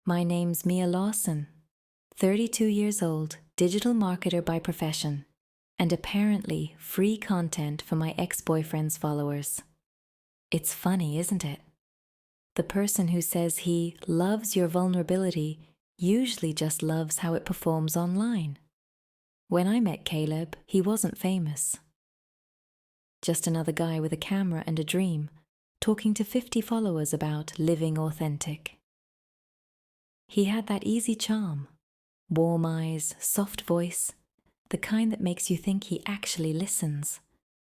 My name's Mia Lawson, 32 years old, digital marketer by profession, and apparently free content for my ex-boyfriend's followers. It's funny, isn't it? The person who says he loves your vulnerability usually just loves how it performs online. When I met Caleb, he wasn't famous. Just another guy with a camera and a dream, talking to 50 followers about living authentic. He had that easy charm, warm eyes, soft voice, the kind that makes you think he actually listens.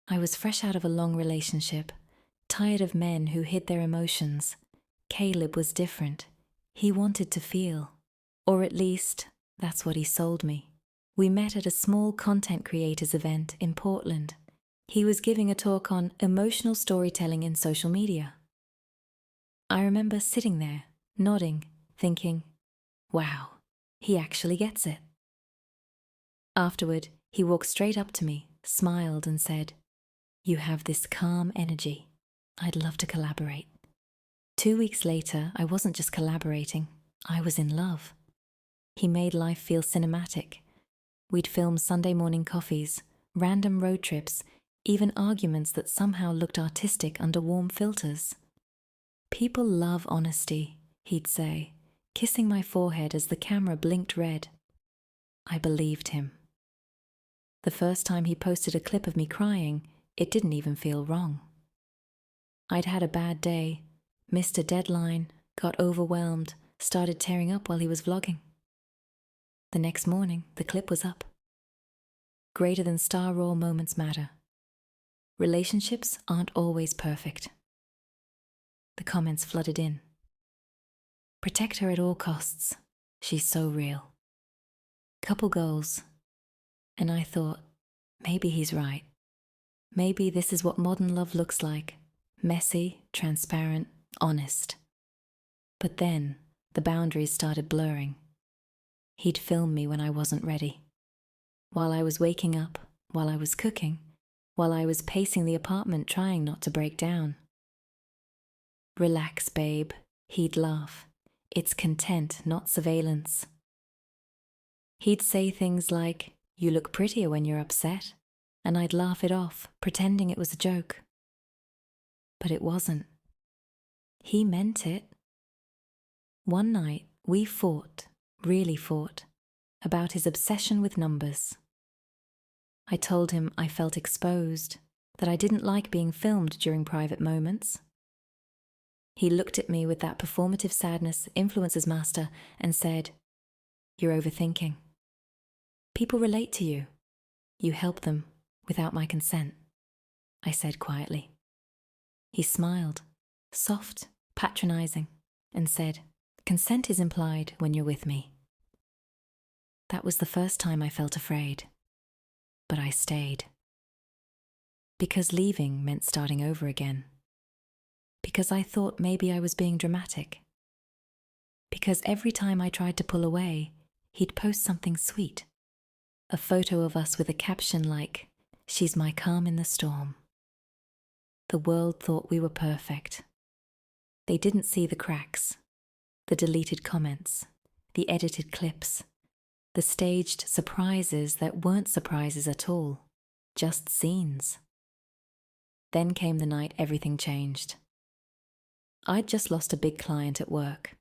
I was fresh out of a long relationship, tired of men who hid their emotions. Caleb was different. He wanted to feel. Or at least, that's what he sold me. We met at a small content creators event in Portland. He was giving a talk on emotional storytelling in social media. I remember sitting there, nodding, thinking, wow, he actually gets it. Afterward, he walked straight up to me, smiled and said, "You have this calm energy. I'd love to collaborate." 2 weeks later, I wasn't just collaborating, I was in love. He made life feel cinematic. We'd film Sunday morning coffees, random road trips, even arguments that somehow looked artistic under warm filters. "People love honesty," he'd say, kissing my forehead as the camera blinked red. I believed him. The first time he posted a clip of me crying, it didn't even feel wrong. I'd had a bad day, missed a deadline, got overwhelmed, started tearing up while he was vlogging. The next morning, the clip was up. Greater than star raw moments matter. Relationships aren't always perfect. The comments flooded in. "Protect her at all costs. She's so real." Couple goals. And I thought, maybe he's right. Maybe this is what modern love looks like. Messy, transparent, honest. But then, the boundaries started blurring. He'd film me when I wasn't ready. While I was waking up, while I was cooking, while I was pacing the apartment trying not to break down. "Relax, babe," he'd laugh. "It's content, not surveillance." He'd say things like, "You look prettier when you're upset," and I'd laugh it off, pretending it was a joke. But it wasn't. He meant it. One night, we fought, really fought, about his obsession with numbers. I told him I felt exposed, that I didn't like being filmed during private moments. He looked at me with that performative sadness influencer's master and said, "You're overthinking. People relate to you. You help them without my consent," I said quietly. He smiled, soft, patronizing, and said, "Consent is implied when you're with me." That was the first time I felt afraid. But I stayed. Because leaving meant starting over again. Because I thought maybe I was being dramatic. Because every time I tried to pull away, he'd post something sweet. A photo of us with a caption like, "She's my calm in the storm." The world thought we were perfect. They didn't see the cracks, the deleted comments, the edited clips, the staged surprises that weren't surprises at all, just scenes. Then came the night everything changed. I'd just lost a big client at work.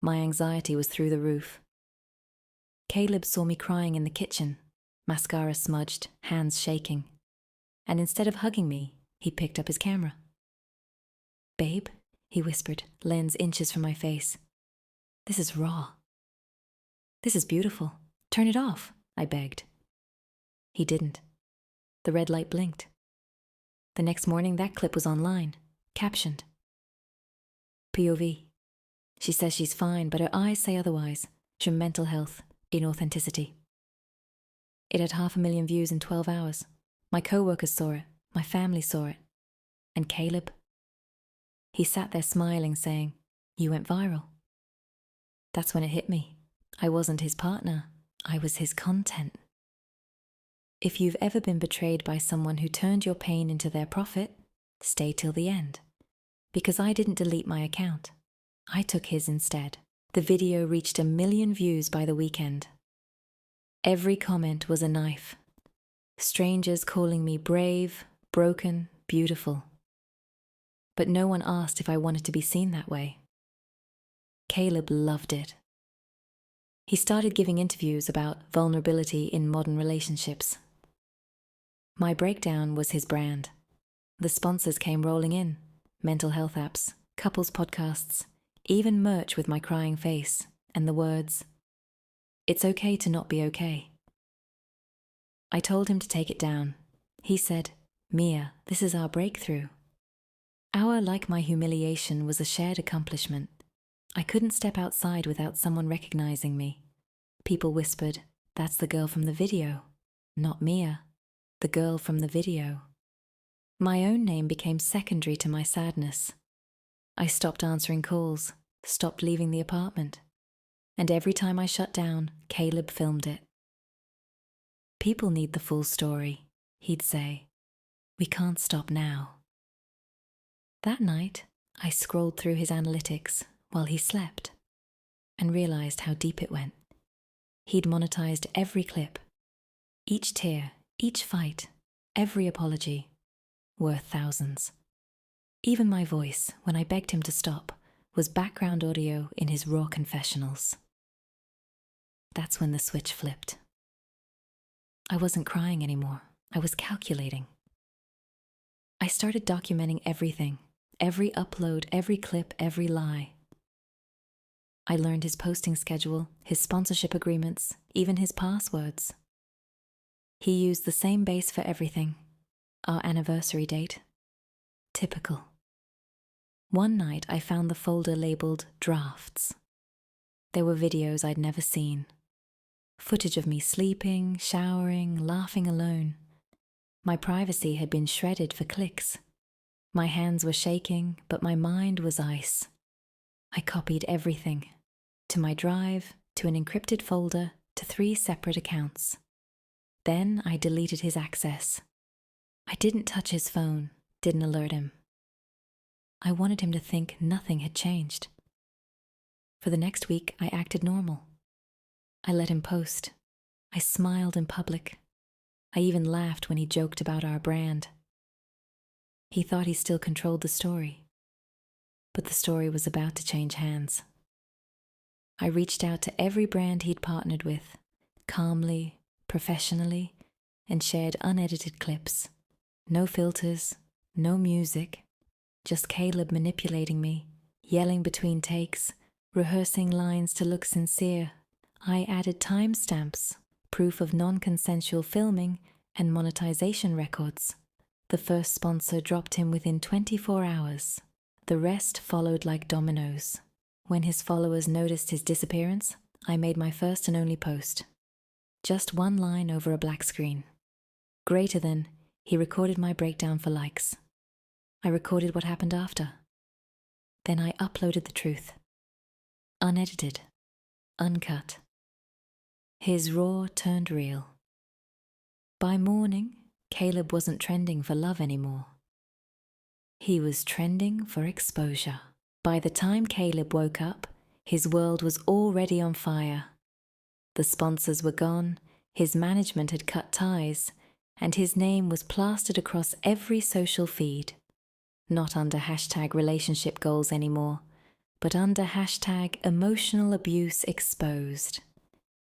My anxiety was through the roof. Caleb saw me crying in the kitchen, mascara smudged, hands shaking. And instead of hugging me, he picked up his camera. "Babe," he whispered, lens inches from my face. "This is raw. This is beautiful. Turn it off," I begged. He didn't. The red light blinked. The next morning, that clip was online, captioned. "POV. She says she's fine, but her eyes say otherwise. Her mental health, inauthenticity." It had 500,000 views in 12 hours. My co-workers saw it. My family saw it. And Caleb? He sat there smiling, saying, "You went viral." That's when it hit me. I wasn't his partner. I was his content. If you've ever been betrayed by someone who turned your pain into their profit, stay till the end. Because I didn't delete my account. I took his instead. The video reached 1 million views by the weekend. Every comment was a knife. Strangers calling me brave, broken, beautiful. But no one asked if I wanted to be seen that way. Caleb loved it. He started giving interviews about vulnerability in modern relationships. My breakdown was his brand. The sponsors came rolling in: mental health apps, couples podcasts, even merch with my crying face and the words, "It's okay to not be okay." I told him to take it down. He said, "Mia, this is our breakthrough." Our Like My Humiliation was a shared accomplishment. I couldn't step outside without someone recognizing me. People whispered, "That's the girl from the video." Not Mia, the girl from the video. My own name became secondary to my sadness. I stopped answering calls, stopped leaving the apartment. And every time I shut down, Caleb filmed it. "People need the full story," he'd say. "We can't stop now." That night, I scrolled through his analytics while he slept and realized how deep it went. He'd monetized every clip, each tear, each fight, every apology, worth thousands. Even my voice, when I begged him to stop, was background audio in his raw confessionals. That's when the switch flipped. I wasn't crying anymore. I was calculating. I started documenting everything, every upload, every clip, every lie. I learned his posting schedule, his sponsorship agreements, even his passwords. He used the same base for everything. Our anniversary date. Typical. One night I found the folder labeled Drafts. There were videos I'd never seen. Footage of me sleeping, showering, laughing alone. My privacy had been shredded for clicks. My hands were shaking, but my mind was ice. I copied everything. To my drive, to an encrypted folder, to 3 separate accounts. Then I deleted his access. I didn't touch his phone, didn't alert him. I wanted him to think nothing had changed. For the next week, I acted normal. I let him post. I smiled in public. I even laughed when he joked about our brand. He thought he still controlled the story. But the story was about to change hands. I reached out to every brand he'd partnered with, calmly, professionally, and shared unedited clips. No filters, no music, just Caleb manipulating me, yelling between takes, rehearsing lines to look sincere. I added timestamps, proof of non-consensual filming, and monetization records. The first sponsor dropped him within 24 hours. The rest followed like dominoes. When his followers noticed his disappearance, I made my first and only post. Just one line over a black screen. Greater than, he recorded my breakdown for likes. I recorded what happened after. Then I uploaded the truth. Unedited. Uncut. His raw turned real. By morning, Caleb wasn't trending for love anymore. He was trending for exposure. By the time Caleb woke up, his world was already on fire. The sponsors were gone, his management had cut ties, and his name was plastered across every social feed. Not under hashtag relationship goals anymore, but under hashtag emotional abuse exposed.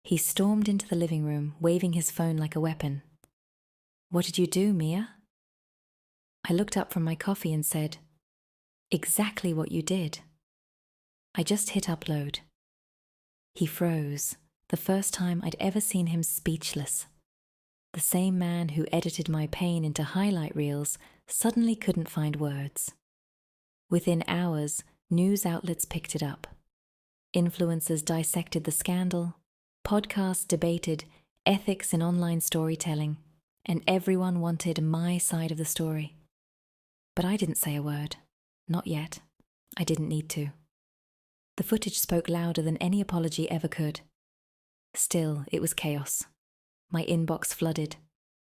He stormed into the living room, waving his phone like a weapon. "What did you do, Mia?" I looked up from my coffee and said, "Exactly what you did." I just hit upload. He froze, the first time I'd ever seen him speechless. The same man who edited my pain into highlight reels suddenly couldn't find words. Within hours, news outlets picked it up. Influencers dissected the scandal, podcasts debated ethics in online storytelling, and everyone wanted my side of the story. But I didn't say a word. Not yet. I didn't need to. The footage spoke louder than any apology ever could. Still, it was chaos. My inbox flooded.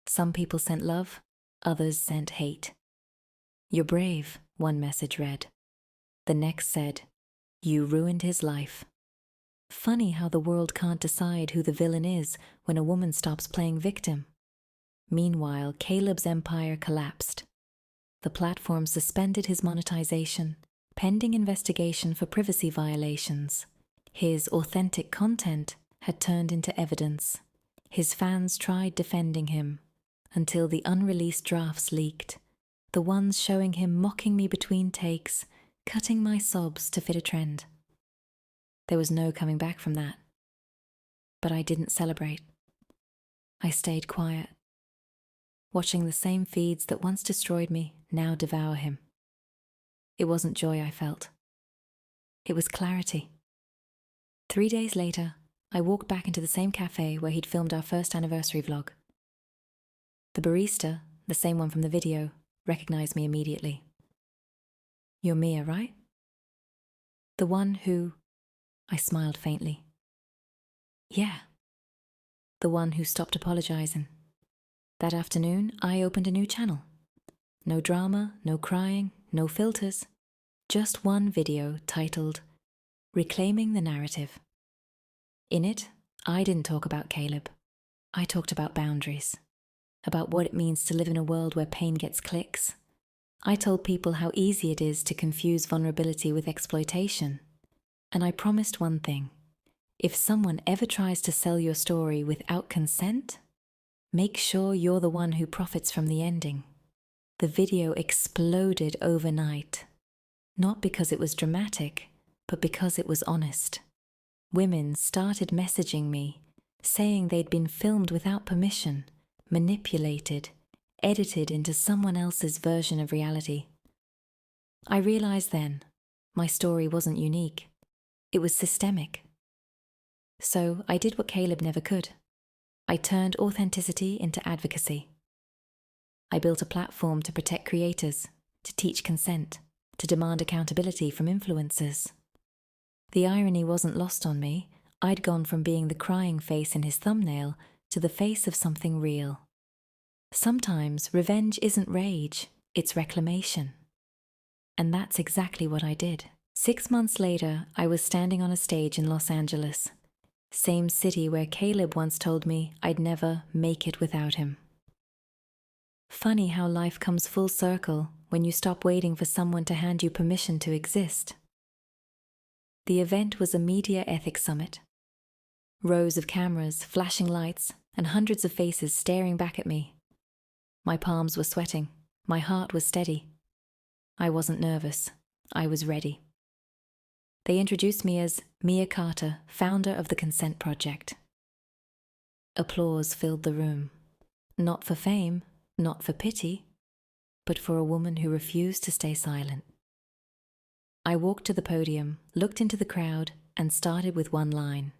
Some people sent love, others sent hate. "You're brave," one message read. The next said, "You ruined his life." Funny how the world can't decide who the villain is when a woman stops playing victim. Meanwhile, Caleb's empire collapsed. The platform suspended his monetization, pending investigation for privacy violations. His authentic content had turned into evidence. His fans tried defending him, until the unreleased drafts leaked, the ones showing him mocking me between takes, cutting my sobs to fit a trend. There was no coming back from that. But I didn't celebrate. I stayed quiet, watching the same feeds that once destroyed me now devour him. It wasn't joy I felt. It was clarity. 3 days later, I walked back into the same cafe where he'd filmed our first anniversary vlog. The barista, the same one from the video, recognized me immediately. "You're Mia, right?" "The one who..." I smiled faintly. "Yeah." "The one who stopped apologizing." That afternoon, I opened a new channel. No drama, no crying, no filters. Just one video titled, "Reclaiming the Narrative." In it, I didn't talk about Caleb. I talked about boundaries, about what it means to live in a world where pain gets clicks. I told people how easy it is to confuse vulnerability with exploitation. And I promised one thing: if someone ever tries to sell your story without consent, make sure you're the one who profits from the ending. The video exploded overnight, not because it was dramatic, but because it was honest. Women started messaging me, saying they'd been filmed without permission, manipulated, edited into someone else's version of reality. I realized then, my story wasn't unique. It was systemic. So I did what Caleb never could. I turned authenticity into advocacy. I built a platform to protect creators, to teach consent, to demand accountability from influencers. The irony wasn't lost on me. I'd gone from being the crying face in his thumbnail to the face of something real. Sometimes revenge isn't rage, it's reclamation. And that's exactly what I did. 6 months later, I was standing on a stage in Los Angeles, same city where Caleb once told me I'd never make it without him. Funny how life comes full circle when you stop waiting for someone to hand you permission to exist. The event was a media ethics summit. Rows of cameras, flashing lights, and hundreds of faces staring back at me. My palms were sweating. My heart was steady. I wasn't nervous. I was ready. They introduced me as Mia Carter, founder of the Consent Project. Applause filled the room. Not for fame, not for pity, but for a woman who refused to stay silent. I walked to the podium, looked into the crowd, and started with one line.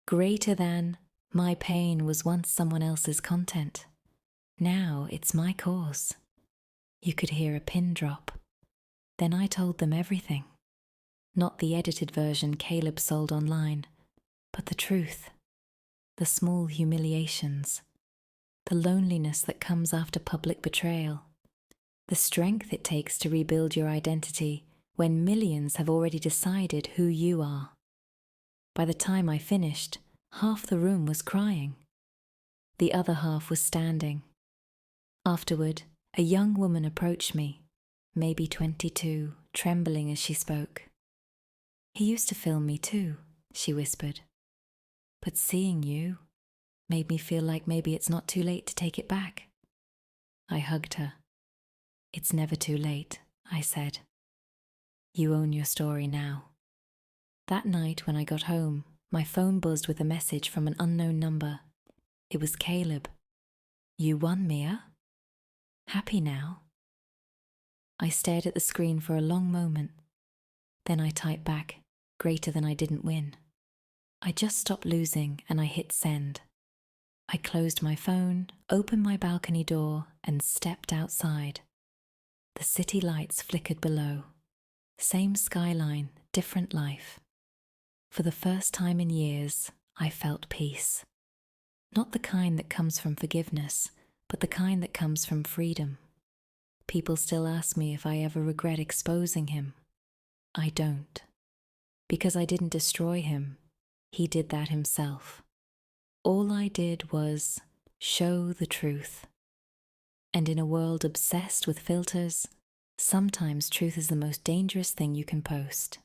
Greater than, my pain was once someone else's content. Now it's my cause. You could hear a pin drop. Then I told them everything. Not the edited version Caleb sold online, but the truth. The small humiliations. The loneliness that comes after public betrayal. The strength it takes to rebuild your identity when millions have already decided who you are. By the time I finished, half the room was crying. The other half was standing. Afterward, a young woman approached me, maybe 22, trembling as she spoke. "He used to film me too," she whispered. "But seeing you made me feel like maybe it's not too late to take it back." I hugged her. "It's never too late," I said. "You own your story now." That night when I got home, my phone buzzed with a message from an unknown number. It was Caleb. "You won, Mia? Happy now?" I stared at the screen for a long moment. Then I typed back, greater than I didn't win. I just stopped losing and I hit send. I closed my phone, opened my balcony door, and stepped outside. The city lights flickered below. Same skyline, different life. For the first time in years, I felt peace. Not the kind that comes from forgiveness, but the kind that comes from freedom. People still ask me if I ever regret exposing him. I don't. Because I didn't destroy him. he did that himself. All I did was show the truth. And in a world obsessed with filters, sometimes truth is the most dangerous thing you can post.